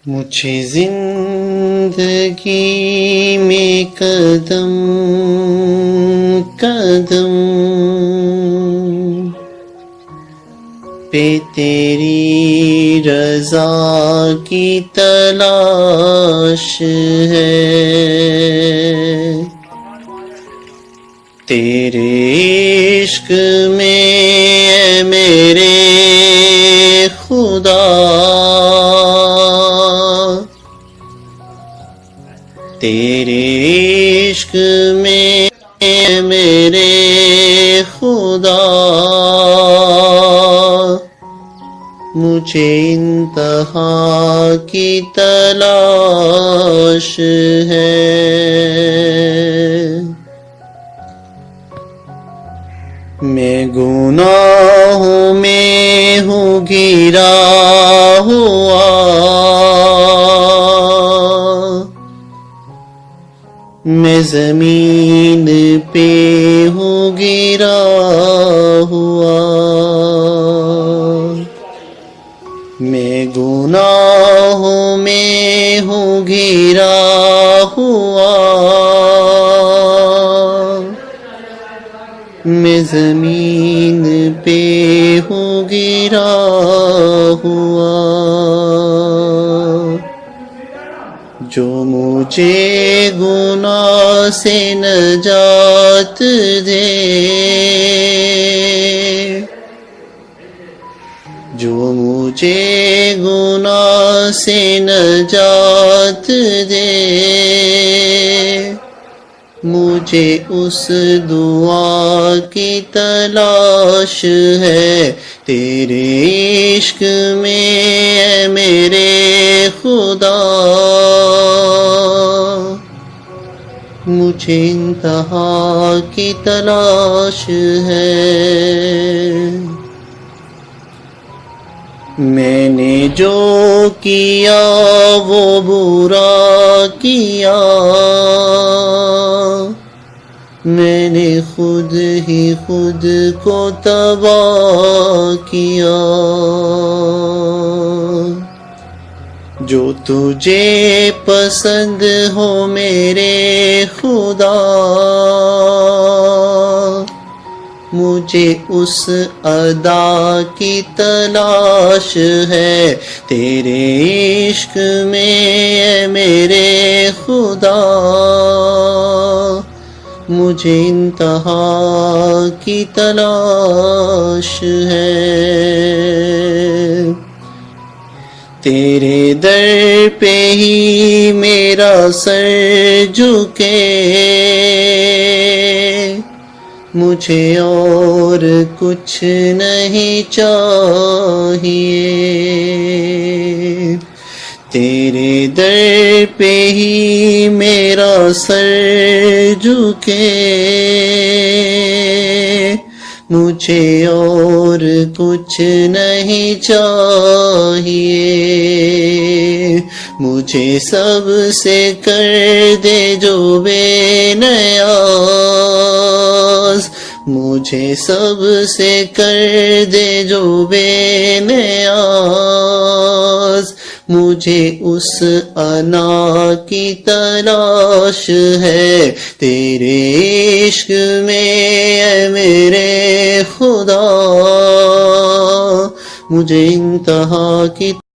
مجھے زندگی میں قدم قدم پہ تیری رضا کی تلاش ہے، تیرے عشق میں اے میرے خدا، تیرے عشق میں اے میرے خدا، مجھے انتہا کی تلاش ہے۔ میں گناہوں میں ہوں گھرا ہوا، میں زمین پہ ہوں گرا ہوا، میں گناہوں میں ہوں گھرا ہوا، میں زمین پہ ہوں گرا ہوا، جو مجھے گناہ سے نجات دے، جو مجھے گناہ سے نجات دے، مجھے اس دعا کی تلاش ہے، تیرے عشق میں اے میرے خدا، مجھے انتہا کی تلاش ہے۔ میں نے جو کیا وہ برا کیا، میں نے خود ہی خود کو تباہ کیا، جو تجھے پسند ہو میرے خدا، مجھے اس ادا کی تلاش ہے، تیرے عشق میں اے میرے خدا، مجھے انتہا کی تلاش ہے۔ تیرے در پہ ہی میرا سر جھکے، مجھے اور کچھ نہیں چاہیے، تیرے در پہ ہی میرا سر جھکے، مجھے اور کچھ نہیں چاہیے، مجھے سب سے کر دے جو بے نیاز، مجھے سب سے کر دے جو بے نیاز، مجھے اس انا کی تلاش ہے، تیرے عشق میں اے میرے خدا، مجھے انتہا کی